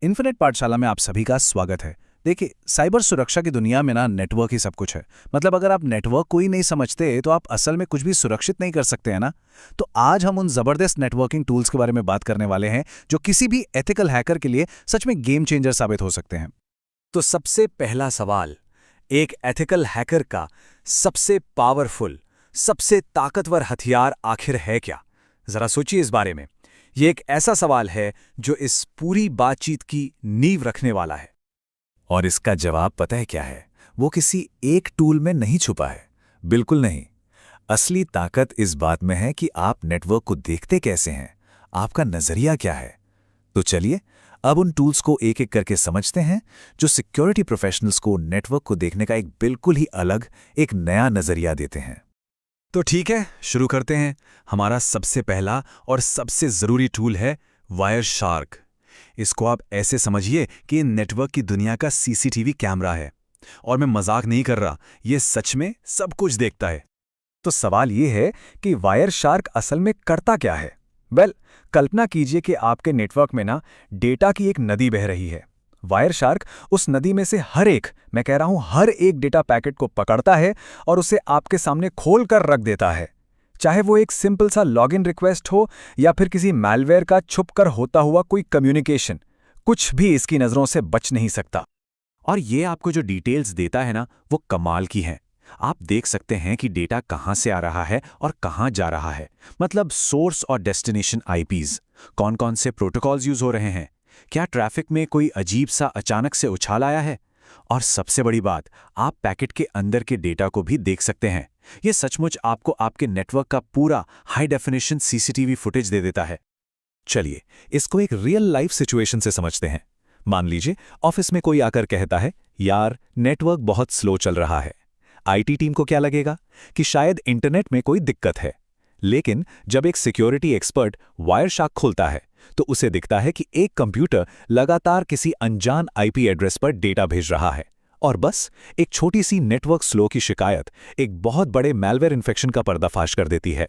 Infinite पाठशाला में आप सभी का स्वागत है। देखिए, साइबर सुरक्षा की दुनिया में ना नेटवर्क ही सब कुछ है। मतलब अगर आप नेटवर्क को ही नहीं समझते तो आप असल में कुछ भी सुरक्षित नहीं कर सकते हैं ना। तो आज हम उन जबरदस्त नेटवर्किंग टूल्स के बारे में बात करने वाले हैं जो किसी भी एथिकल हैकर के लिए सच में गेम चेंजर साबित हो सकते हैं। तो सबसे पहला सवाल, एक एथिकल हैकर का सबसे पावरफुल, सबसे ताकतवर हथियार आखिर है क्या? जरा सोचिए इस बारे में। ये एक ऐसा सवाल है जो इस पूरी बातचीत की नींव रखने वाला है। और इसका जवाब पता है क्या है? वो किसी एक टूल में नहीं छुपा है। बिल्कुल नहीं। असली ताकत इस बात में है कि आप नेटवर्क को देखते कैसे हैं, आपका नजरिया क्या है। तो चलिए अब उन टूल्स को एक एक करके समझते हैं जो सिक्योरिटी प्रोफेशनल्स को नेटवर्क को देखने का एक बिल्कुल ही अलग, एक नया नजरिया देते हैं। तो ठीक है, शुरू करते हैं। हमारा सबसे पहला और सबसे जरूरी टूल है वायर शार्क। इसको आप ऐसे समझिए कि नेटवर्क की दुनिया का सीसीटीवी कैमरा है। और मैं मजाक नहीं कर रहा, ये सच में सब कुछ देखता है। तो सवाल ये है कि वायर शार्क असल में करता क्या है? कल्पना कीजिए कि आपके नेटवर्क में ना डेटा की एक नदी बह रही है। वायर शार्क उस नदी में से मैं कह रहा हूं हर एक डेटा पैकेट को पकड़ता है और उसे आपके सामने खोल कर रख देता है। चाहे वो एक सिंपल सा लॉगिन रिक्वेस्ट हो या फिर किसी मैलवेयर का छुपकर होता हुआ कोई कम्युनिकेशन, कुछ भी इसकी नजरों से बच नहीं सकता। और ये आपको जो डिटेल्स देता है ना, वो कमाल की है। आप देख सकते हैं कि डेटा कहां से आ रहा है और कहां जा रहा है। मतलब सोर्स और डेस्टिनेशन आईपीज, कौन कौन से प्रोटोकॉल्स यूज हो रहे हैं, क्या ट्रैफिक में कोई अजीब सा अचानक से उछाल आया है। और सबसे बड़ी बात, आप पैकेट के अंदर के डेटा को भी देख सकते हैं। ये सचमुच आपको आपके नेटवर्क का पूरा हाई डेफिनेशन सीसीटीवी फुटेज दे देता है। चलिए इसको एक रियल लाइफ सिचुएशन से समझते हैं। मान लीजिए ऑफिस में कोई आकर कहता है, यार नेटवर्क बहुत स्लो चल रहा है। आईटी टीम को क्या लगेगा कि शायद इंटरनेट में कोई दिक्कत है। लेकिन जब एक सिक्योरिटी एक्सपर्ट वायर शार्क खोलता है तो उसे दिखता है कि एक कंप्यूटर लगातार किसी अनजान आईपी एड्रेस पर डेटा भेज रहा है। और बस एक छोटी सी नेटवर्क स्लो की शिकायत एक बहुत बड़े मैलवेयर इन्फेक्शन का पर्दाफाश कर देती है।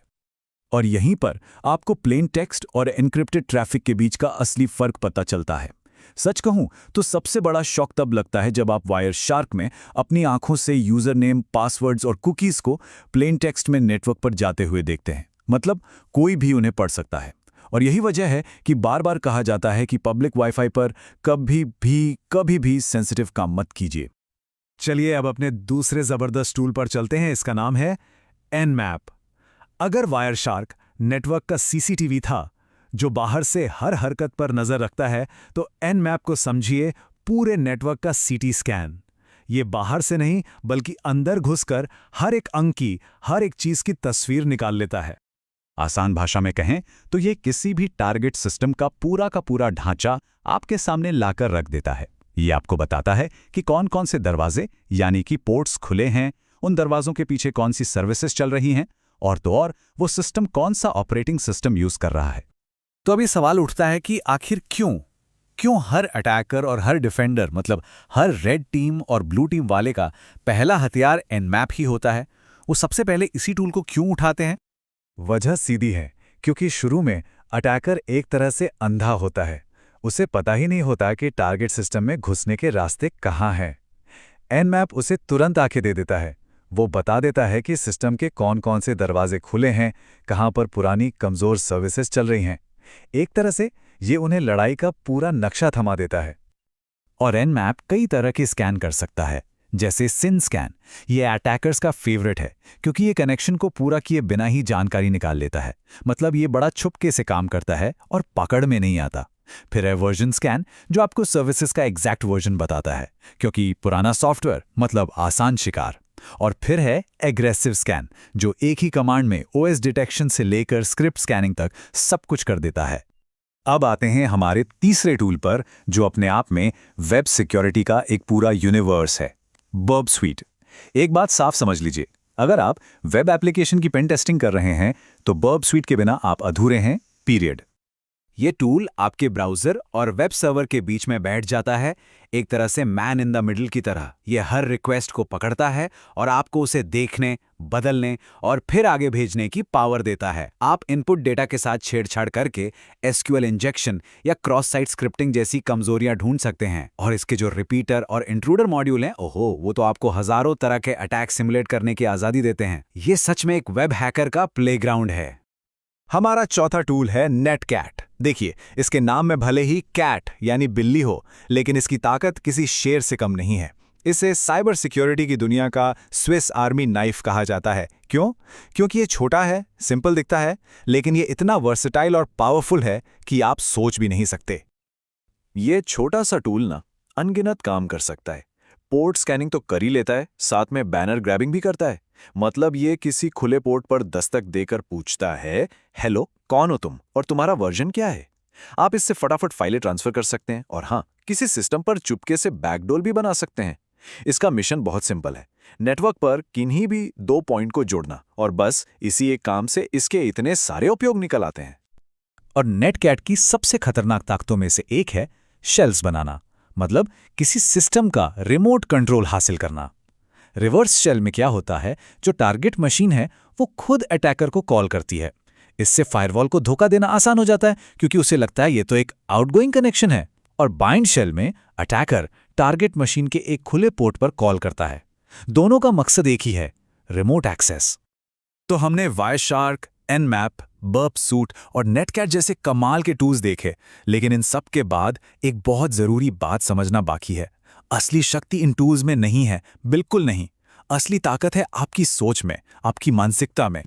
और यहीं पर आपको प्लेन टेक्स्ट और एन्क्रिप्टेड ट्रैफिक के बीच का असली फर्क पता चलता है। सच कहूं तो सबसे बड़ा शॉक तब लगता है जब आप वायर शार्क में अपनी आंखों से यूजर नेम, पासवर्ड्स और कुकीज को प्लेन टेक्स्ट में नेटवर्क पर जाते हुए देखते हैं। मतलब कोई भी उन्हें पढ़ सकता है। और यही वजह है कि बार बार कहा जाता है कि पब्लिक वाईफाई पर कभी भी सेंसिटिव काम मत कीजिए। चलिए अब अपने दूसरे जबरदस्त टूल पर चलते हैं। इसका नाम है एनमैप। अगर वायर शार्क नेटवर्क का सीसीटीवी था जो बाहर से हर हरकत पर नजर रखता है, तो एनमैप को समझिए पूरे नेटवर्क का सीटी स्कैन। ये बाहर से नहीं बल्कि अंदर घुसकर हर एक अंक की, हर एक चीज की तस्वीर निकाल लेता है। आसान भाषा में कहें तो ये किसी भी टारगेट सिस्टम का पूरा ढांचा आपके सामने लाकर रख देता है। ये आपको बताता है कि कौन कौन से दरवाजे यानी कि पोर्ट्स खुले हैं, उन दरवाजों के पीछे कौन सी सर्विसेज चल रही हैं, और तो और वो सिस्टम कौन सा ऑपरेटिंग सिस्टम यूज कर रहा है। तो अभी सवाल उठता है कि आखिर क्यों हर अटैकर और हर डिफेंडर, मतलब हर रेड टीम और ब्लू टीम वाले का पहला हथियार एनमैप ही होता है? वो सबसे पहले इसी टूल को क्यों उठाते हैं? वजह सीधी है, क्योंकि शुरू में अटैकर एक तरह से अंधा होता है। उसे पता ही नहीं होता कि टारगेट सिस्टम में घुसने के रास्ते कहाँ हैं। एनमैप उसे तुरंत आंखें दे देता है। वो बता देता है कि सिस्टम के कौन कौन से दरवाजे खुले हैं, कहाँ पर पुरानी कमजोर सर्विसेज चल रही हैं। एक तरह से ये उन्हें लड़ाई का पूरा नक्शा थमा देता है। और एनमैप कई तरह के स्कैन कर सकता है, जैसे सिन स्कैन। ये अटैकर्स का फेवरेट है क्योंकि ये कनेक्शन को पूरा किए बिना ही जानकारी निकाल लेता है। मतलब ये बड़ा छुपके से काम करता है और पकड़ में नहीं आता। फिर है वर्जन स्कैन, जो आपको सर्विसेज का एग्जैक्ट वर्जन बताता है, क्योंकि पुराना सॉफ्टवेयर मतलब आसान शिकार। और फिर है एग्रेसिव स्कैन, जो एक ही कमांड में ओएस डिटेक्शन से लेकर स्क्रिप्ट स्कैनिंग तक सब कुछ कर देता है। अब आते हैं हमारे तीसरे टूल पर, जो अपने आप में वेब सिक्योरिटी का एक पूरा यूनिवर्स है, बर्ब स्वीट। एक बात साफ समझ लीजिए, अगर आप वेब एप्लीकेशन की पेन टेस्टिंग कर रहे हैं तो बर्ब स्वीट के बिना आप अधूरे हैं, पीरियड। ये टूल आपके ब्राउज़र और वेब सर्वर के बीच में बैठ जाता है, एक तरह से मैन इन द मिडल की तरह। ये हर रिक्वेस्ट को पकड़ता है और आपको उसे देखने, बदलने और फिर आगे भेजने की पावर देता है। आप इनपुट डेटा के साथ छेड़छाड़ करके एसक्यूएल इंजेक्शन या क्रॉस साइट स्क्रिप्टिंग जैसी कमजोरियां ढूंढ सकते हैं। और इसके जो रिपीटर और इंट्रूडर मॉड्यूल हैं, ओहो, वो तो आपको हजारों तरह के अटैक सिमुलेट करने की आज़ादी देते हैं। ये सच में एक वेब हैकर का प्लेग्राउंड है। हमारा चौथा टूल है नेटकैट। देखिए, इसके नाम में भले ही कैट यानी बिल्ली हो, लेकिन इसकी ताकत किसी शेर से कम नहीं है। इसे साइबर सिक्योरिटी की दुनिया का स्विस आर्मी नाइफ कहा जाता है। क्यों? क्योंकि ये छोटा है, सिंपल दिखता है, लेकिन ये इतना वर्सेटाइल और पावरफुल है कि आप सोच भी नहीं सकते। ये छोटा सा टूल ना अनगिनत काम कर सकता है। पोर्ट स्कैनिंग तो कर ही लेता है, साथ में बैनर ग्रैबिंग भी करता है। मतलब ये किसी खुले पोर्ट पर दस्तक देकर पूछता है, हेलो, कौन हो तुम और तुम्हारा वर्जन क्या है। आप इससे फटाफट फाइलें ट्रांसफर कर सकते हैं और हाँ, किसी सिस्टम पर चुपके से बैकडोर भी बना सकते हैं। इसका मिशन बहुत सिंपल है, नेटवर्क पर किन्हीं भी 2 पॉइंट को जोड़ना, और बस इसी एक काम से इसके इतने सारे उपयोग निकल आते हैं। और नेटकैट की सबसे खतरनाक ताकतों में से एक है शेल्स बनाना, मतलब किसी सिस्टम का रिमोट कंट्रोल हासिल करना। रिवर्स शेल में क्या होता है, जो टारगेट मशीन है वो खुद अटैकर को कॉल करती है। इससे फायरवॉल को धोखा देना आसान हो जाता है, क्योंकि उसे लगता है ये तो एक आउटगोइंग कनेक्शन है। और बाइंड शेल में अटैकर टारगेट मशीन के एक खुले पोर्ट पर कॉल करता है। दोनों का मकसद एक ही है, रिमोट एक्सेस। तो हमने वायरशार्क, एनमैप, बर्प सूट और नेटकैट जैसे कमाल के टूल्स देखे, लेकिन इन सब के बाद एक बहुत जरूरी बात समझना बाकी है। असली शक्ति इन टूल्स में नहीं है, बिल्कुल नहीं। असली ताकत है आपकी सोच में, आपकी मानसिकता में।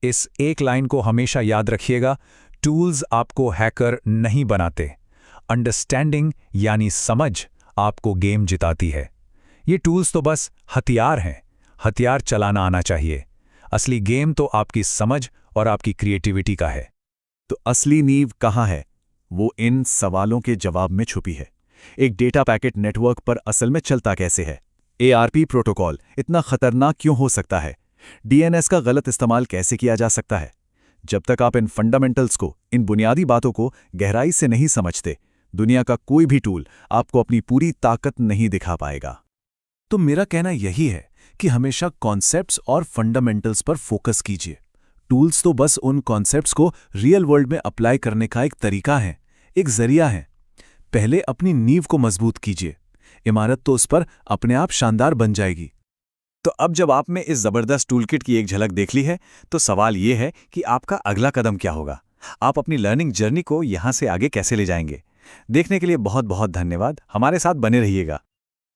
इस एक लाइन को हमेशा याद रखिएगा, टूल्स आपको हैकर नहीं बनाते, अंडरस्टैंडिंग यानी समझ आपको गेम जिताती है। ये टूल्स तो बस हथियार हैं, हथियार चलाना आना चाहिए। असली गेम तो आपकी समझ और आपकी क्रिएटिविटी का है। तो असली नींव कहाँ है? वो इन सवालों के जवाब में छुपी है। एक डेटा पैकेट नेटवर्क पर असल में चलता कैसे है? ARP प्रोटोकॉल इतना खतरनाक क्यों हो सकता है? DNS का गलत इस्तेमाल कैसे किया जा सकता है? जब तक आप इन फंडामेंटल्स को, इन बुनियादी बातों को गहराई से नहीं समझते, दुनिया का कोई भी टूल आपको अपनी पूरी ताकत नहीं दिखा पाएगा। तो मेरा कहना यही है कि हमेशा कॉन्सेप्ट्स और फंडामेंटल्स पर फोकस कीजिए। टूल्स तो बस उन कॉन्सेप्ट्स को रियल वर्ल्ड में अप्लाई करने का एक तरीका है, एक जरिया है। पहले अपनी नींव को मजबूत कीजिए, इमारत तो उस पर अपने आप शानदार बन जाएगी। तो अब जब आप में इस जबरदस्त टूलकिट की एक झलक देख ली है, तो सवाल यह है कि आपका अगला कदम क्या होगा? आप अपनी लर्निंग जर्नी को यहां से आगे कैसे ले जाएंगे? देखने के लिए बहुत बहुत धन्यवाद। हमारे साथ बने रहिएगा।